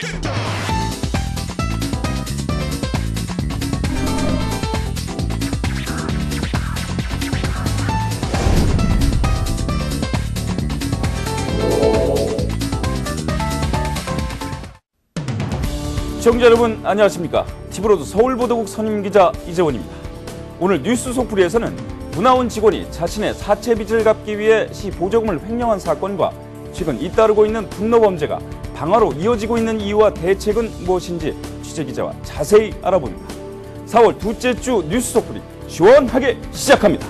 시청자 여러분 안녕하십니까. 티브로드 서울보도국 선임기자 이재원입니다. 오늘 뉴스 속풀이에서는 문화원 직원이 자신의 사채 빚을 갚기 위해 시 보조금을 횡령한 사건과 최근 잇따르고 있는 분노 범죄가 방화로 이어지고 있는 이유와 대책은 무엇인지 취재기자와 자세히 알아봅니다. 4월 둘째 주 뉴스 속풀이 시원하게 시작합니다.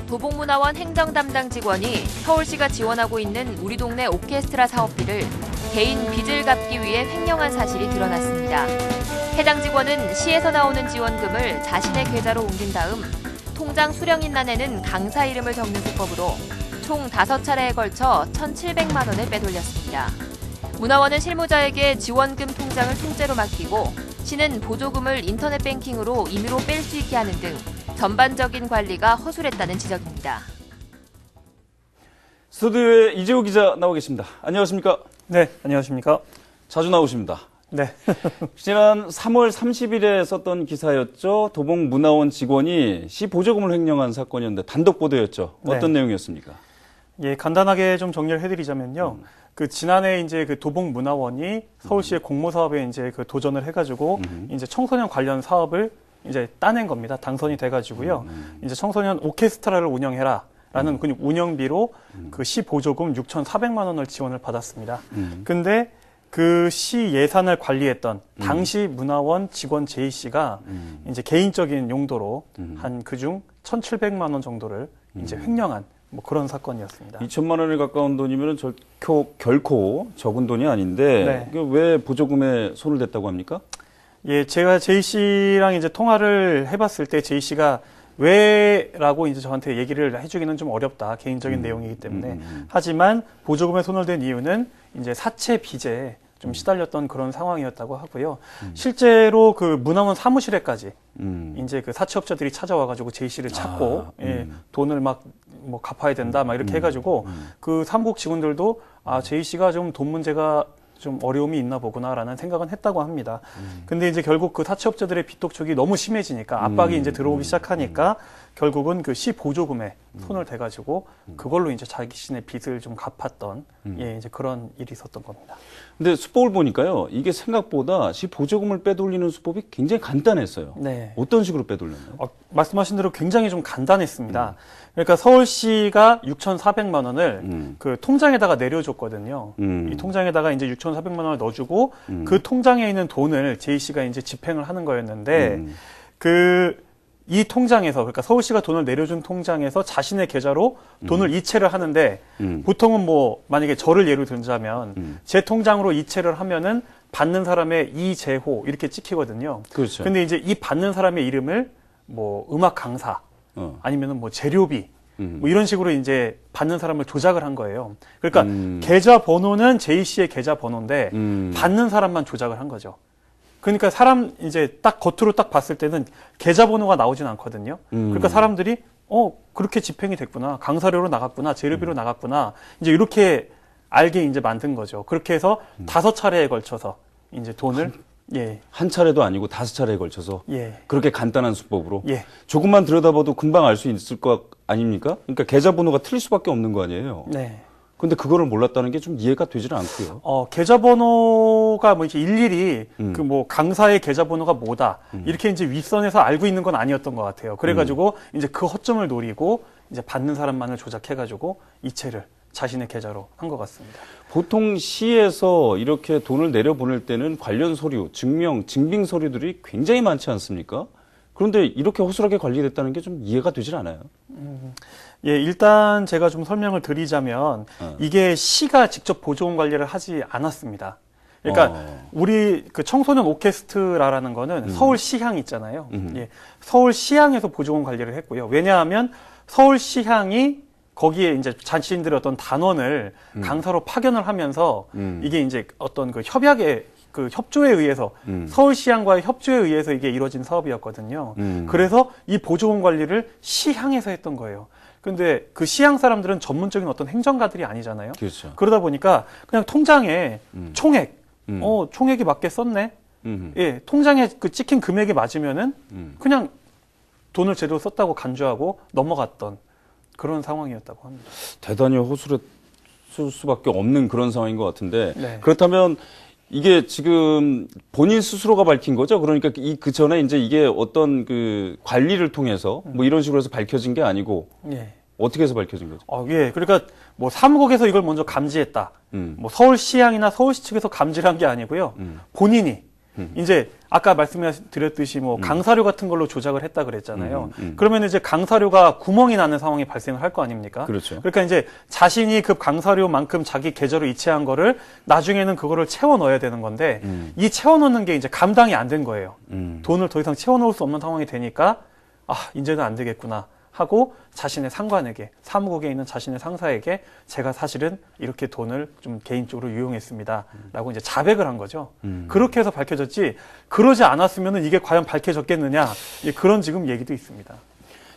도봉문화원 행정 담당 직원이 서울시가 지원하고 있는 우리 동네 오케스트라 사업비를 개인 빚을 갚기 위해 횡령한 사실이 드러났습니다. 해당 직원은 시에서 나오는 지원금을 자신의 계좌로 옮긴 다음 통장 수령인란에는 강사 이름을 적는 수법으로 총 5차례에 걸쳐 1,700만 원을 빼돌렸습니다. 문화원은 실무자에게 지원금 통장을 통째로 맡기고 시는 보조금을 인터넷 뱅킹으로 임의로 뺄 수 있게 하는 등 전반적인 관리가 허술했다는 지적입니다. 스튜디오에 이재호 기자 나와 계십니다. 안녕하십니까? 네, 안녕하십니까? 자주 나오십니다. 네. 지난 3월 30일에 썼던 기사였죠. 도봉문화원 직원이 시 보조금을 횡령한 사건이었는데 단독 보도였죠. 어떤 네. 내용이었습니까? 예, 간단하게 좀 정리를 해드리자면요. 지난해 이제 도봉문화원이 서울시의 공모사업에 이제 도전을 해가지고 이제 청소년 관련 사업을 이제 따낸 겁니다. 당선이 돼가지고요. 이제 청소년 오케스트라를 운영해라. 라는 그 운영비로 그 시 보조금 6,400만 원을 지원을 받았습니다. 근데 그 시 예산을 관리했던 당시 문화원 직원 J 씨가 이제 개인적인 용도로 한 그중 1,700만 원 정도를 이제 횡령한 뭐 그런 사건이었습니다. 2천만 원에 가까운 돈이면 결코 적은 돈이 아닌데 네. 왜 보조금에 손을 댔다고 합니까? 예, 제가 제이 씨랑 이제 통화를 해봤을 때 제이 씨가 왜라고 이제 저한테 얘기를 해주기는 좀 어렵다. 개인적인 내용이기 때문에. 하지만 보조금에 손을 댄 이유는 이제 사채 빚에 좀 시달렸던 그런 상황이었다고 하고요. 실제로 그 문화원 사무실에까지 이제 그 사채업자들이 찾아와가지고 제이 씨를 찾고 예, 돈을 막 뭐 갚아야 된다 막 이렇게 해가지고 그 사무국 직원들도 아 제이 씨가 좀 돈 문제가 좀 어려움이 있나 보구나라는 생각은 했다고 합니다. 근데 이제 결국 그 사채업자들의 빚 독촉이 너무 심해지니까 압박이 이제 들어오기 시작하니까 결국은 그 시 보조금에 손을 대가지고 그걸로 이제 자신의 빚을 좀 갚았던 예, 이제 그런 일이 있었던 겁니다. 근데 수법을 보니까요, 이게 생각보다 시 보조금을 빼돌리는 수법이 굉장히 간단했어요. 네. 어떤 식으로 빼돌렸나요? 말씀하신 대로 굉장히 좀 간단했습니다. 그러니까 서울시가 6,400만 원을 그 통장에다가 내려줬거든요. 이 통장에다가 이제 6,400만 원을 넣어주고 그 통장에 있는 돈을 제이 씨가 이제 집행을 하는 거였는데 이 통장에서, 그러니까 서울시가 돈을 내려준 통장에서 자신의 계좌로 돈을 이체를 하는데, 보통은 뭐, 만약에 저를 예로 들자면, 제 통장으로 이체를 하면은 받는 사람의 이재호, 이렇게 찍히거든요. 그렇죠. 근데 이제 이 받는 사람의 이름을 뭐, 음악 강사, 아니면은 뭐, 재료비, 뭐 이런 식으로 이제 받는 사람을 조작을 한 거예요. 그러니까 계좌 번호는 제이 씨의 계좌 번호인데, 받는 사람만 조작을 한 거죠. 그러니까 사람 이제 딱 겉으로 딱 봤을 때는 계좌번호가 나오진 않거든요. 그러니까 사람들이 그렇게 집행이 됐구나, 강사료로 나갔구나, 재료비로 나갔구나, 이제 이렇게 알게 이제 만든 거죠. 그렇게 해서 5차례에 걸쳐서 이제 돈을 한 차례도 아니고 5차례에 걸쳐서 그렇게 간단한 수법으로 조금만 들여다봐도 금방 알 수 있을 것 아닙니까? 그러니까 계좌번호가 틀릴 수밖에 없는 거 아니에요. 네. 근데 그거를 몰랐다는 게 좀 이해가 되지는 않고요. 계좌번호가 뭐 이렇게 일일이 그 뭐 강사의 계좌번호가 뭐다 이렇게 이제 윗선에서 알고 있는 건 아니었던 것 같아요. 그래가지고 이제 그 허점을 노리고 이제 받는 사람만을 조작해가지고 이체를 자신의 계좌로 한 것 같습니다. 보통 시에서 이렇게 돈을 내려보낼 때는 관련 서류, 증명, 증빙 서류들이 굉장히 많지 않습니까? 그런데 이렇게 허술하게 관리됐다는 게 좀 이해가 되질 않아요. 예, 일단 제가 좀 설명을 드리자면 이게 시가 직접 보조금 관리를 하지 않았습니다. 그러니까 우리 그 청소년 오케스트라라는 거는 서울시향 있잖아요. 예, 서울시향에서 보조금 관리를 했고요. 왜냐하면 서울시향이 거기에 이제 자신들의 어떤 단원을 강사로 파견을 하면서 이게 이제 어떤 그 협약에 그 협조에 의해서 서울시향과의 협조에 의해서 이게 이루어진 사업이었거든요. 그래서 이 보조금 관리를 시향에서 했던 거예요. 그런데 그 시향 사람들은 전문적인 어떤 행정가들이 아니잖아요. 그렇죠. 그러다 보니까 그냥 통장에 총액, 음. 총액이 맞게 썼네. 음. 예, 통장에 그 찍힌 금액이 맞으면은 그냥 돈을 제대로 썼다고 간주하고 넘어갔던 그런 상황이었다고 합니다. 대단히 허술했을 수밖에 없는 그런 상황인 것 같은데 네. 그렇다면 이게 지금 본인 스스로가 밝힌 거죠? 그러니까 그 전에 이제 이게 어떤 그 관리를 통해서 뭐 이런 식으로 해서 밝혀진 게 아니고 예. 어떻게 해서 밝혀진 거죠? 예. 그러니까 뭐 사무국에서 이걸 먼저 감지했다. 뭐 서울시향이나 서울시 측에서 감지를 한 게 아니고요. 본인이 이제 아까 말씀드렸듯이 뭐 강사료 같은 걸로 조작을 했다 그랬잖아요. 그러면 이제 강사료가 구멍이 나는 상황이 발생을 할 거 아닙니까? 그렇죠. 그러니까 이제 자신이 그 강사료만큼 자기 계좌로 이체한 거를 나중에는 그거를 채워 넣어야 되는 건데 이 채워 넣는 게 이제 감당이 안 된 거예요. 돈을 더 이상 채워 넣을 수 없는 상황이 되니까 이제는 안 되겠구나 하고 자신의 상관에게, 사무국에 있는 자신의 상사에게 제가 사실은 이렇게 돈을 좀 개인적으로 유용했습니다. 라고 이제 자백을 한 거죠. 그렇게 해서 밝혀졌지, 그러지 않았으면 이게 과연 밝혀졌겠느냐, 그런 지금 얘기도 있습니다.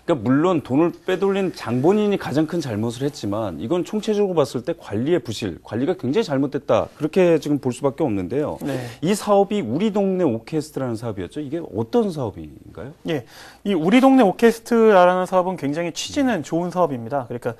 그러니까 물론 돈을 빼돌린 장본인이 가장 큰 잘못을 했지만 이건 총체적으로 봤을 때 관리의 부실, 관리가 굉장히 잘못됐다. 그렇게 지금 볼 수밖에 없는데요. 네. 이 사업이 우리 동네 오케스트라는 사업이었죠. 이게 어떤 사업인가요? 예. 이 우리 동네 오케스트라라는 사업은 굉장히 취지는 좋은 사업입니다. 그러니까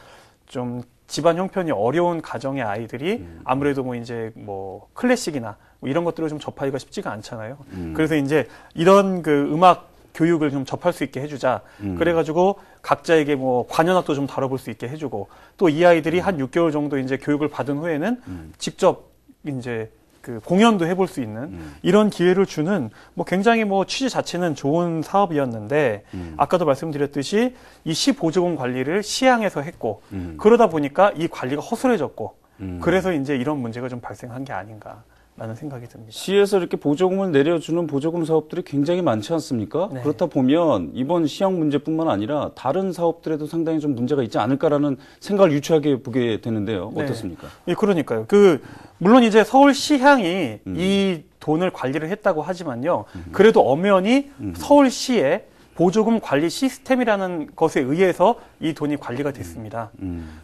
좀 집안 형편이 어려운 가정의 아이들이 아무래도 뭐 이제 뭐 클래식이나 뭐 이런 것들을 좀 접하기가 쉽지가 않잖아요. 그래서 이제 이런 그 음악 교육을 좀 접할 수 있게 해주자. 그래가지고 각자에게 뭐 관현악도 좀 다뤄볼 수 있게 해주고 또 이 아이들이 한 6개월 정도 이제 교육을 받은 후에는 직접 이제 그 공연도 해볼 수 있는 이런 기회를 주는 뭐 굉장히 뭐 취지 자체는 좋은 사업이었는데 아까도 말씀드렸듯이 이 시 보조금 관리를 시향에서 했고 그러다 보니까 이 관리가 허술해졌고 그래서 이제 이런 문제가 좀 발생한 게 아닌가. 라는 생각이 듭니다. 시에서 이렇게 보조금을 내려주는 보조금 사업들이 굉장히 많지 않습니까? 네. 그렇다 보면 이번 시향 문제뿐만 아니라 다른 사업들에도 상당히 좀 문제가 있지 않을까라는 생각을 유추하게 보게 되는데요. 네. 어떻습니까? 예, 그러니까요. 물론 이제 서울시향이 이 돈을 관리를 했다고 하지만요. 그래도 엄연히 서울시의 보조금 관리 시스템이라는 것에 의해서 이 돈이 관리가 됐습니다.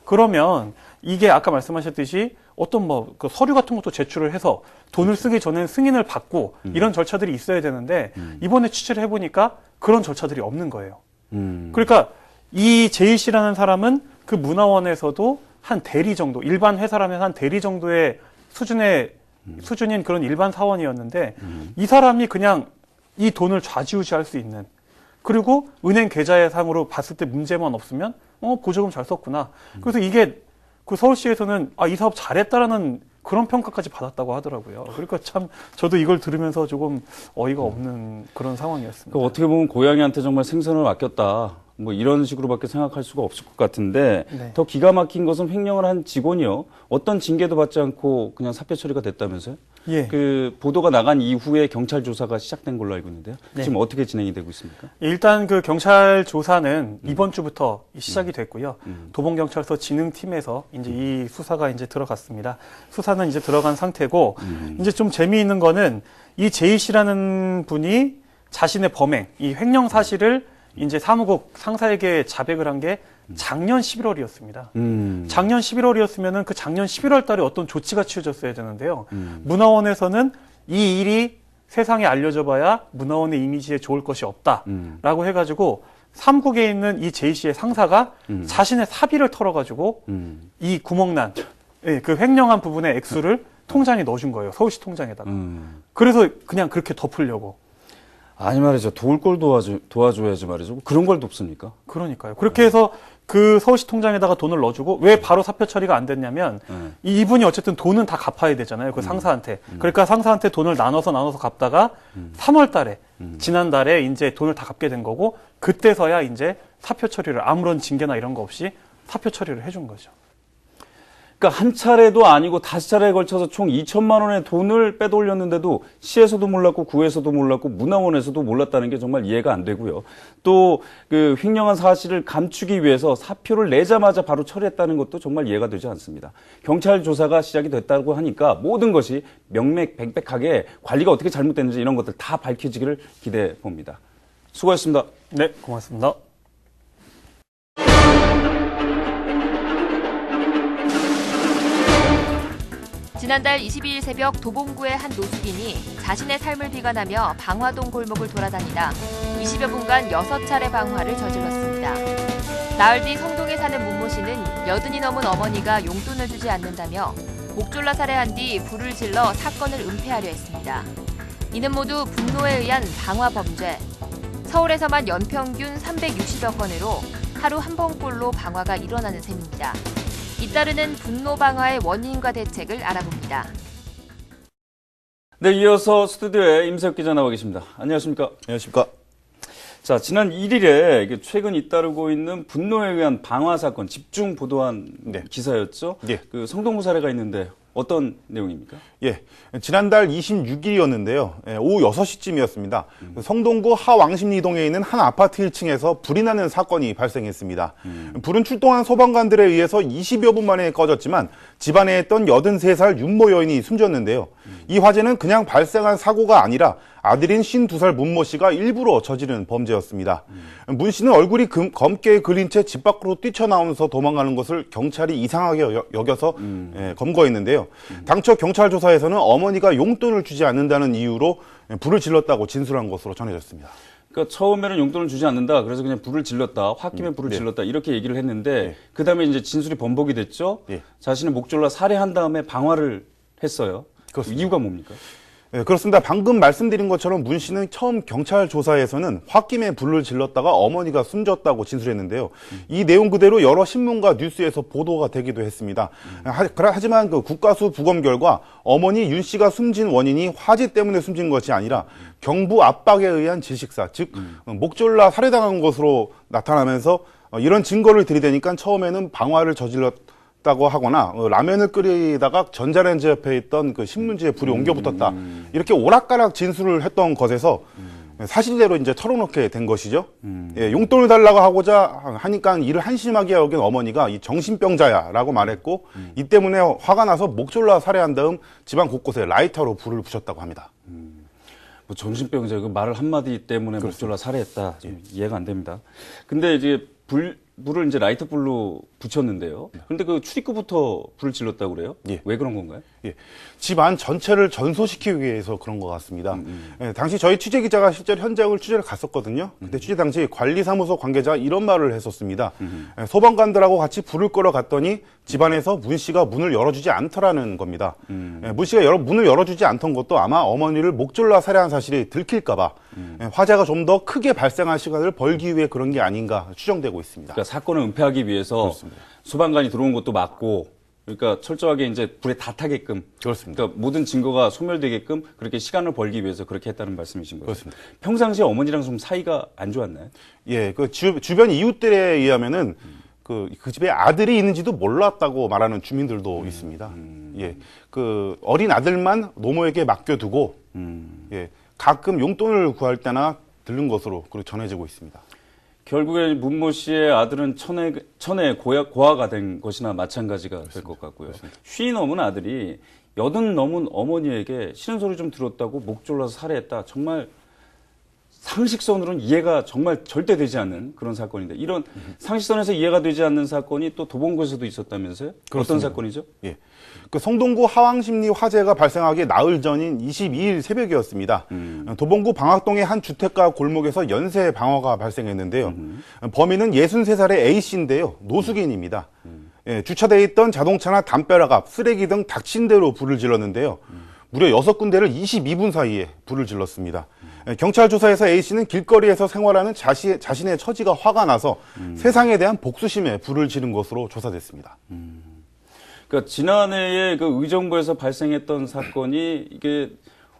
그러면 이게 아까 말씀하셨듯이 어떤 뭐 그 서류 같은 것도 제출을 해서 돈을 쓰기 전엔 승인을 받고 이런 절차들이 있어야 되는데 이번에 취재를 해보니까 그런 절차들이 없는 거예요. 그러니까 이 제이 씨라는 사람은 그 문화원에서도 한 대리 정도, 일반 회사라면 한 대리 정도의 수준인 그런 일반 사원이었는데 이 사람이 그냥 이 돈을 좌지우지할 수 있는 그리고 은행 계좌상으로 봤을 때 문제만 없으면 보조금 잘 썼구나. 그래서 이게 그 서울시에서는 이 사업 잘했다라는 그런 평가까지 받았다고 하더라고요. 그러니까 참 저도 이걸 들으면서 조금 어이가 없는 그런 상황이었습니다. 그러니까 어떻게 보면 고양이한테 정말 생선을 맡겼다. 뭐 이런 식으로밖에 생각할 수가 없을 것 같은데 네. 더 기가 막힌 것은 횡령을 한 직원이요. 어떤 징계도 받지 않고 그냥 사표 처리가 됐다면서요? 예. 그 보도가 나간 이후에 경찰 조사가 시작된 걸로 알고 있는데요. 네. 지금 어떻게 진행이 되고 있습니까? 일단 그 경찰 조사는 이번 주부터 시작이 됐고요. 도봉경찰서 진흥팀에서 이제 이 수사가 이제 들어갔습니다. 수사는 이제 들어간 상태고 이제 좀 재미있는 거는 이 제이 씨라는 분이 자신의 범행, 이 횡령 사실을 이제 사무국 상사에게 자백을 한 게 작년 11월이었습니다. 작년 11월이었으면은 그 작년 11월 달에 어떤 조치가 취해졌어야 되는데요. 문화원에서는 이 일이 세상에 알려져 봐야 문화원의 이미지에 좋을 것이 없다라고 해가지고 삼국에 있는 이 제이 씨의 상사가 자신의 사비를 털어가지고 이 구멍난, 그 횡령한 부분의 액수를 통장에 넣어준 거예요. 서울시 통장에다가. 그래서 그냥 그렇게 덮으려고. 아니 말이죠. 도울 걸 도와줘야지 말이죠. 그런 걸 돕습니까? 그러니까요. 그렇게 해서 그 서울시 통장에다가 돈을 넣어주고 왜 바로 사표 처리가 안 됐냐면 이분이 어쨌든 돈은 다 갚아야 되잖아요. 그 상사한테. 그러니까 상사한테 돈을 나눠서 갚다가 3월 달에 지난달에 이제 돈을 다 갚게 된 거고 그때서야 이제 사표 처리를 아무런 징계나 이런 거 없이 사표 처리를 해준 거죠. 그러니까 한 차례도 아니고 5차례에 걸쳐서 총 2천만 원의 돈을 빼돌렸는데도 시에서도 몰랐고 구에서도 몰랐고 문화원에서도 몰랐다는 게 정말 이해가 안 되고요. 또 그 횡령한 사실을 감추기 위해서 사표를 내자마자 바로 처리했다는 것도 정말 이해가 되지 않습니다. 경찰 조사가 시작이 됐다고 하니까 모든 것이 명맥백백하게 관리가 어떻게 잘못됐는지 이런 것들 다 밝혀지기를 기대해 봅니다. 수고하셨습니다. 네, 고맙습니다. 지난달 22일 새벽 도봉구의 한 노숙인이 자신의 삶을 비관하며 방화동 골목을 돌아다니다 20여 분간 6차례 방화를 저질렀습니다. 나흘 뒤 성동에 사는 문모 씨는 80이 넘은 어머니가 용돈을 주지 않는다며 목 졸라 살해한 뒤 불을 질러 사건을 은폐하려 했습니다. 이는 모두 분노에 의한 방화 범죄. 서울에서만 연평균 360여 건으로 하루 한 번꼴로 방화가 일어나는 셈입니다. 잇따르는 분노 방화의 원인과 대책을 알아봅니다. 네, 이어서 스튜디오에 임세혁 기자 나와 계십니다. 안녕하십니까? 안녕하십니까? 자, 지난 1일에 이게 최근 잇따르고 있는 분노에 의한 방화 사건 집중 보도한 기사였죠? 네. 그 성동구 사례가 있는데 어떤 내용입니까? 예. 지난달 26일이었는데요. 오후 6시쯤이었습니다. 성동구 하왕십리동에 있는 한 아파트 1층에서 불이 나는 사건이 발생했습니다. 불은 출동한 소방관들에 의해서 20여 분 만에 꺼졌지만 집안에 있던 83살 윤모 여인이 숨졌는데요. 이 화재는 그냥 발생한 사고가 아니라 아들인 52살 문모 씨가 일부러 저지른 범죄였습니다. 문 씨는 얼굴이 검게 그린 채 집 밖으로 뛰쳐나오면서 도망가는 것을 경찰이 이상하게 여겨서 검거했는데요. 당초 경찰 조사에서는 어머니가 용돈을 주지 않는다는 이유로 불을 질렀다고 진술한 것으로 전해졌습니다. 그러니까 처음에는 용돈을 주지 않는다. 그래서 그냥 불을 질렀다. 홧김에 불을 질렀다. 이렇게 얘기를 했는데 그다음에 이제 진술이 번복이 됐죠. 자신의 목 졸라 살해한 다음에 방화를 했어요. 그렇습니다. 이유가 뭡니까? 네, 그렇습니다. 방금 말씀드린 것처럼 문 씨는 처음 경찰 조사에서는 홧김에 불을 질렀다가 어머니가 숨졌다고 진술했는데요. 이 내용 그대로 여러 신문과 뉴스에서 보도가 되기도 했습니다. 하지만 그 국가수 부검 결과 어머니 윤 씨가 숨진 원인이 화재 때문에 숨진 것이 아니라 경부 압박에 의한 질식사, 즉 목졸라 살해당한 것으로 나타나면서 이런 증거를 들이대니까 처음에는 방화를 저질렀다고 하거나 라면을 끓이다가 전자레인지 옆에 있던 그 신문지에 불이 옮겨 붙었다. 이렇게 오락가락 진술을 했던 것에서 사실대로 이제 털어놓게 된 것이죠. 예, 용돈을 달라고 하고자 하니까 이를 한심하게 여긴 어머니가 이 정신병자야라고 말했고 이 때문에 화가 나서 목졸라 살해한 다음 집안 곳곳에 라이터로 불을 붙였다고 합니다. 뭐 정신병자 그 말을 한마디 때문에 목졸라 살해했다. 좀 이해가 안 됩니다. 근데 이제 불을 이제 라이터 불로 붙였는데요. 그런데 그 출입구부터 불을 질렀다고 그래요? 예. 왜 그런 건가요? 예. 집안 전체를 전소시키기 위해서 그런 것 같습니다. 예, 당시 저희 취재 기자가 실제로 현장을 취재를 갔었거든요. 근데 취재 당시 관리사무소 관계자 이런 말을 했었습니다. 예, 소방관들하고 같이 불을 끌어 갔더니 집안에서 문 씨가 문을 열어주지 않더라는 겁니다. 예, 문 씨가 문을 열어주지 않던 것도 아마 어머니를 목졸라 살해한 사실이 들킬까봐 화재가 좀 더 크게 발생할 시간을 벌기 위해 그런 게 아닌가 추정되고 있습니다. 그러니까 사건을 은폐하기 위해서 그렇습니다. 소방관이 들어온 것도 맞고, 그러니까 철저하게 이제 불에 다 타게끔, 그렇습니다. 그러니까 모든 증거가 소멸되게끔 그렇게 시간을 벌기 위해서 그렇게 했다는 말씀이신 거죠? 그렇습니다. 평상시에 어머니랑 좀 사이가 안 좋았나요? 예, 그 주변 이웃들에 의하면은 그 집에 아들이 있는지도 몰랐다고 말하는 주민들도 있습니다. 예, 그 어린 아들만 노모에게 맡겨두고, 예, 가끔 용돈을 구할 때나 들른 것으로 그렇게 전해지고 있습니다. 결국에 문모 씨의 아들은 천에 고아가 된 것이나 마찬가지가 될 것 같고요. 쉰 넘은 아들이 80 넘은 어머니에게 싫은 소리 좀 들었다고 목 졸라서 살해했다. 정말 상식선으로는 이해가 정말 절대 되지 않는 그런 사건인데, 이런 상식선에서 이해가 되지 않는 사건이 또 도봉구에서도 있었다면서요? 그렇습니다. 어떤 사건이죠? 예. 그 성동구 하왕십리 화재가 발생하기 나흘 전인 22일 새벽이었습니다. 도봉구 방학동의 한 주택가 골목에서 연쇄 방화가 발생했는데요. 범인은 63살의 A씨인데요. 노숙인입니다. 예, 주차되어 있던 자동차나 담벼락 앞, 쓰레기 등 닥친 대로 불을 질렀는데요. 무려 6군데를 22분 사이에 불을 질렀습니다. 경찰 조사에서 A씨는 길거리에서 생활하는 자신의 처지가 화가 나서 세상에 대한 복수심에 불을 지른 것으로 조사됐습니다. 그러니까 지난해에 그 의정부에서 발생했던 사건이 이게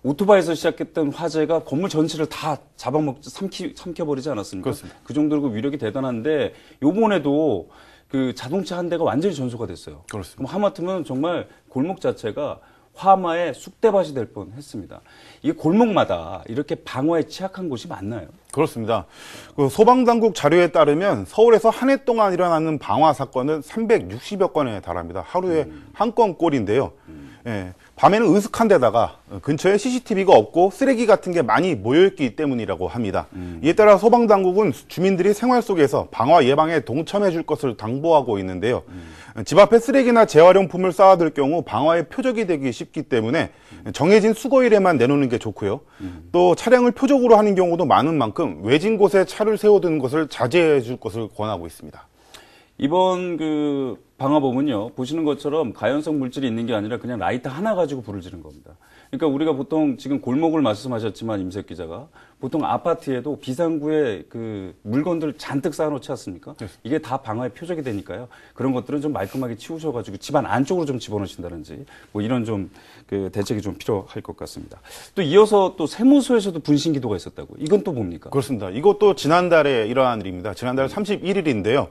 오토바이에서 시작했던 화재가 건물 전체를 다 삼켜버리지 않았습니까? 그렇습니다. 그 정도로 그 위력이 대단한데 요번에도 그 자동차 한 대가 완전히 전소가 됐어요. 그렇습니다. 그럼 하마터면 정말 골목 자체가 화마의 쑥대밭이 될 뻔했습니다. 이게 골목마다 이렇게 방화에 취약한 곳이 많나요? 그렇습니다. 그 소방당국 자료에 따르면 서울에서 한 해 동안 일어나는 방화 사건은 360여 건에 달합니다. 하루에 한 건꼴인데요. 예, 밤에는 으슥한 데다가 근처에 CCTV가 없고 쓰레기 같은 게 많이 모여있기 때문이라고 합니다. 이에 따라 소방당국은 주민들이 생활 속에서 방화 예방에 동참해 줄 것을 당부하고 있는데요. 집 앞에 쓰레기나 재활용품을 쌓아둘 경우 방화에 표적이 되기 쉽기 때문에 정해진 수거일에만 내놓는 게 좋고요. 또 차량을 표적으로 하는 경우도 많은 만큼 외진 곳에 차를 세워두는 것을 자제해 줄 것을 권하고 있습니다. 이번 그 방화범은요, 보시는 것처럼 가연성 물질이 있는 게 아니라 그냥 라이터 하나 가지고 불을 지른 겁니다. 그러니까 우리가 보통 지금 골목을 말씀하셨지만 임석 기자가 보통 아파트에도 비상구에 그 물건들 잔뜩 쌓아놓지 않습니까? 이게 다 방화의 표적이 되니까요. 그런 것들은 좀 말끔하게 치우셔가지고 집안 안쪽으로 좀 집어넣으신다든지 뭐 이런 좀 그 대책이 좀 필요할 것 같습니다. 또 이어서 또 세무서에서도 분신 기도가 있었다고. 이건 또 뭡니까? 그렇습니다. 이것도 지난달에 일어난 일입니다. 지난달 31일인데요.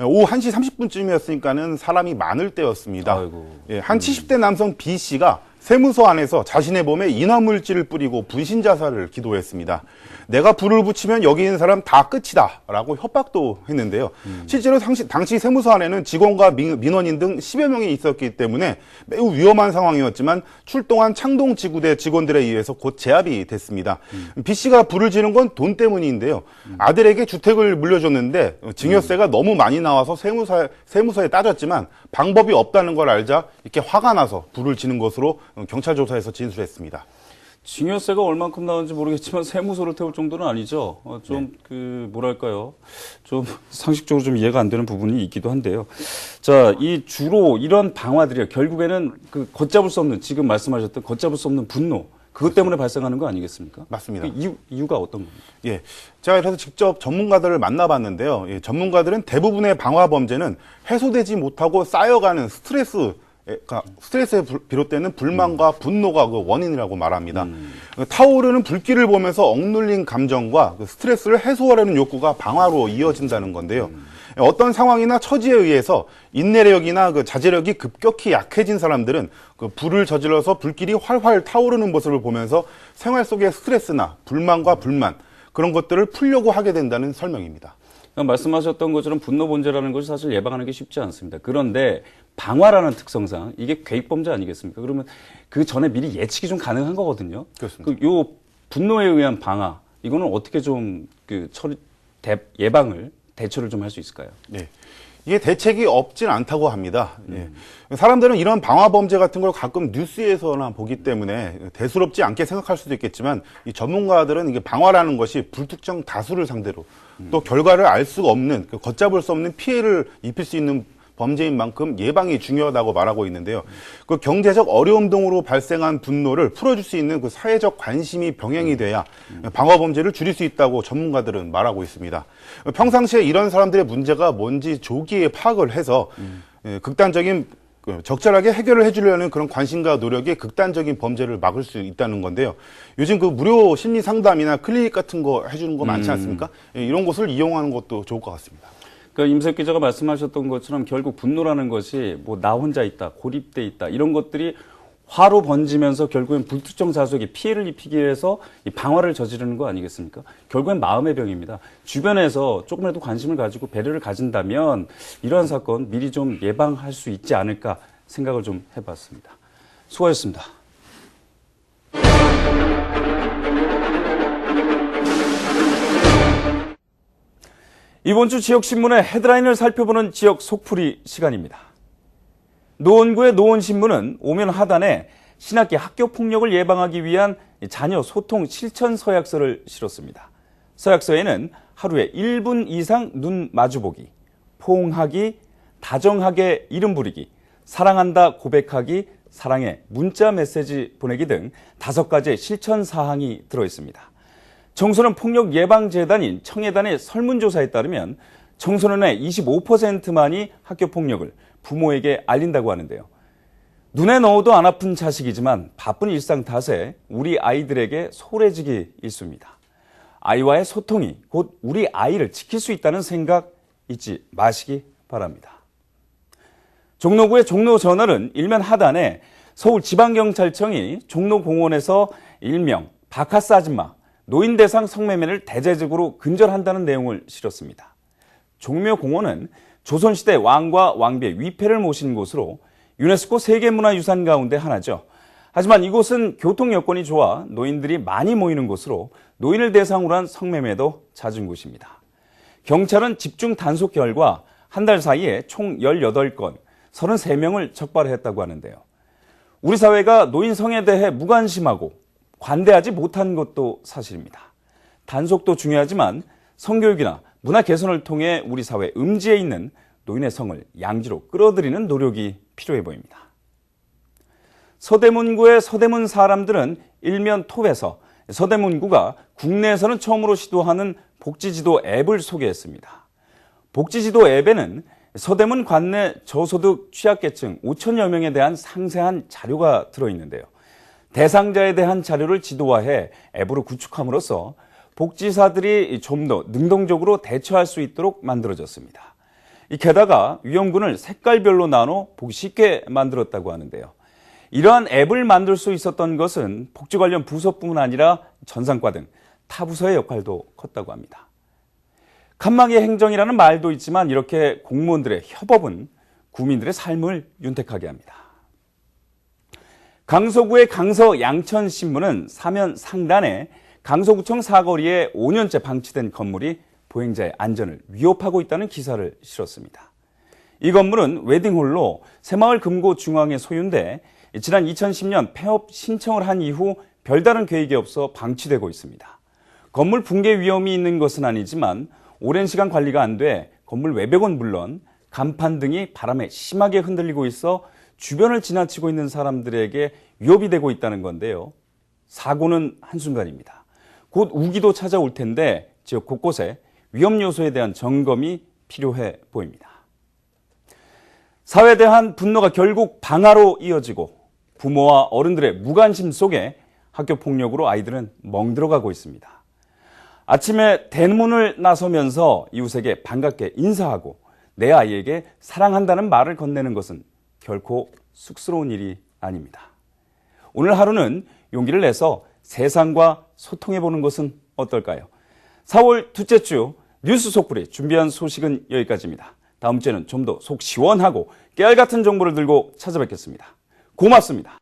오후 1시 30분쯤이었으니까는 사람이 많을 때였습니다. 아이고. 예, 한 70대 남성 B 씨가 세무서 안에서 자신의 몸에 인화물질을 뿌리고 분신 자살을 기도했습니다. 내가 불을 붙이면 여기 있는 사람 다 끝이다 라고 협박도 했는데요. 실제로 당시 세무서 안에는 직원과 민원인 등 10여 명이 있었기 때문에 매우 위험한 상황이었지만 출동한 창동지구대 직원들에 의해서 곧 제압이 됐습니다. B 씨가 불을 지른 건 돈 때문인데요. 아들에게 주택을 물려줬는데 증여세가 너무 많이 나와서 세무서에 따졌지만 방법이 없다는 걸 알자 이렇게 화가 나서 불을 지는 것으로 경찰 조사에서 진술했습니다. 증여세가 얼만큼 나오는지 모르겠지만 세무서를 태울 정도는 아니죠. 뭐랄까요. 좀 상식적으로 좀 이해가 안 되는 부분이 있기도 한데요. 자, 주로 이런 방화들이요. 결국에는 그 걷잡을 수 없는, 지금 말씀하셨던 걷잡을 수 없는 분노. 그것 때문에 발생하는 거 아니겠습니까? 맞습니다. 이유가 어떤 겁니까? 예. 제가 그래서 직접 전문가들을 만나봤는데요. 예, 전문가들은 대부분의 방화 범죄는 해소되지 못하고 쌓여가는 스트레스에 비롯되는 불만과 분노가 그 원인이라고 말합니다. 타오르는 불길을 보면서 억눌린 감정과 그 스트레스를 해소하려는 욕구가 방화로 이어진다는 건데요. 어떤 상황이나 처지에 의해서 인내력이나 그 자제력이 급격히 약해진 사람들은 그 불을 저질러서 불길이 활활 타오르는 모습을 보면서 생활 속의 스트레스나 불만과 불만 그런 것들을 풀려고 하게 된다는 설명입니다. 말씀하셨던 것처럼 분노 범죄라는 것이 사실 예방하는 게 쉽지 않습니다. 그런데 방화라는 특성상 이게 계획범죄 아니겠습니까? 그러면 그 전에 미리 예측이 좀 가능한 거거든요. 그렇습니다. 요 분노에 의한 방화 이거는 어떻게 좀 대처를 좀 할 수 있을까요? 네. 이게 대책이 없진 않다고 합니다. 예. 사람들은 이런 방화 범죄 같은 걸 가끔 뉴스에서나 보기 때문에 대수롭지 않게 생각할 수도 있겠지만 이 전문가들은 이게 방화라는 것이 불특정 다수를 상대로 또 결과를 알 수가 없는 걷잡을 수 없는 피해를 입힐 수 있는 범죄인 만큼 예방이 중요하다고 말하고 있는데요. 그 경제적 어려움 등으로 발생한 분노를 풀어줄 수 있는 그 사회적 관심이 병행이 돼야 방화 범죄를 줄일 수 있다고 전문가들은 말하고 있습니다. 평상시에 이런 사람들의 문제가 뭔지 조기에 파악을 해서 극단적인 적절하게 해결을 해주려는 그런 관심과 노력이 극단적인 범죄를 막을 수 있다는 건데요. 요즘 그 무료 심리 상담이나 클리닉 같은 거 해주는 거 많지 않습니까? 이런 곳을 이용하는 것도 좋을 것 같습니다. 그러니까 임석 기자가 말씀하셨던 것처럼 결국 분노라는 것이 뭐 나 혼자 있다, 고립돼 있다 이런 것들이 화로 번지면서 결국엔 불특정 다수에게 피해를 입히기 위해서 이 방화를 저지르는 거 아니겠습니까? 결국엔 마음의 병입니다. 주변에서 조금이라도 관심을 가지고 배려를 가진다면 이러한 사건 미리 좀 예방할 수 있지 않을까 생각을 좀 해봤습니다. 수고하셨습니다. 이번 주 지역신문의 헤드라인을 살펴보는 지역 속풀이 시간입니다. 노원구의 노원신문은 오면 하단에 신학기 학교폭력을 예방하기 위한 자녀 소통 실천 서약서를 실었습니다. 서약서에는 하루에 1분 이상 눈 마주보기, 포옹하기, 다정하게 이름 부르기, 사랑한다 고백하기, 사랑해 문자 메시지 보내기 등 5가지의 실천 사항이 들어있습니다. 청소년 폭력 예방재단인 청해단의 설문조사에 따르면 청소년의 25%만이 학교 폭력을 부모에게 알린다고 하는데요. 눈에 넣어도 안 아픈 자식이지만 바쁜 일상 탓에 우리 아이들에게 소홀해지기 일쑤입니다. 아이와의 소통이 곧 우리 아이를 지킬 수 있다는 생각 잊지 마시기 바랍니다. 종로구의 종로저널은 일면 하단에 서울지방경찰청이 종로공원에서 일명 바카스 아줌마 노인 대상 성매매를 대대적으로 근절한다는 내용을 실었습니다. 종묘공원은 조선시대 왕과 왕비의 위패를 모신 곳으로 유네스코 세계문화유산 가운데 하나죠. 하지만 이곳은 교통 여건이 좋아 노인들이 많이 모이는 곳으로 노인을 대상으로 한 성매매도 잦은 곳입니다. 경찰은 집중 단속 결과 한 달 사이에 총 18건, 33명을 적발했다고 하는데요. 우리 사회가 노인성에 대해 무관심하고 관대하지 못한 것도 사실입니다. 단속도 중요하지만 성교육이나 문화 개선을 통해 우리 사회 음지에 있는 노인의 성을 양지로 끌어들이는 노력이 필요해 보입니다. 서대문구의 서대문 사람들은 일면 톱에서 서대문구가 국내에서는 처음으로 시도하는 복지지도 앱을 소개했습니다. 복지지도 앱에는 서대문 관내 저소득 취약계층 5천여 명에 대한 상세한 자료가 들어있는데요. 대상자에 대한 자료를 지도화해 앱으로 구축함으로써 복지사들이 좀 더 능동적으로 대처할 수 있도록 만들어졌습니다. 게다가 위험군을 색깔별로 나눠 보기 쉽게 만들었다고 하는데요. 이러한 앱을 만들 수 있었던 것은 복지 관련 부서뿐만 아니라 전산과 등 타 부서의 역할도 컸다고 합니다. 칸막이 행정이라는 말도 있지만 이렇게 공무원들의 협업은 구민들의 삶을 윤택하게 합니다. 강서구의 강서 양천신문은 사면 상단에 강서구청 사거리에 5년째 방치된 건물이 보행자의 안전을 위협하고 있다는 기사를 실었습니다. 이 건물은 웨딩홀로 새마을 금고 중앙에 소유인데 지난 2010년 폐업 신청을 한 이후 별다른 계획이 없어 방치되고 있습니다. 건물 붕괴 위험이 있는 것은 아니지만 오랜 시간 관리가 안 돼 건물 외벽은 물론 간판 등이 바람에 심하게 흔들리고 있어 주변을 지나치고 있는 사람들에게 위협이 되고 있다는 건데요. 사고는 한순간입니다. 곧 우기도 찾아올 텐데 지역 곳곳에 위험 요소에 대한 점검이 필요해 보입니다. 사회에 대한 분노가 결국 방화로 이어지고 부모와 어른들의 무관심 속에 학교 폭력으로 아이들은 멍들어가고 있습니다. 아침에 대문을 나서면서 이웃에게 반갑게 인사하고 내 아이에게 사랑한다는 말을 건네는 것은 결코 쑥스러운 일이 아닙니다. 오늘 하루는 용기를 내서 세상과 소통해보는 것은 어떨까요? 4월 둘째 주 뉴스 속풀이 준비한 소식은 여기까지입니다. 다음 주에는 좀 더 속 시원하고 깨알 같은 정보를 들고 찾아뵙겠습니다. 고맙습니다.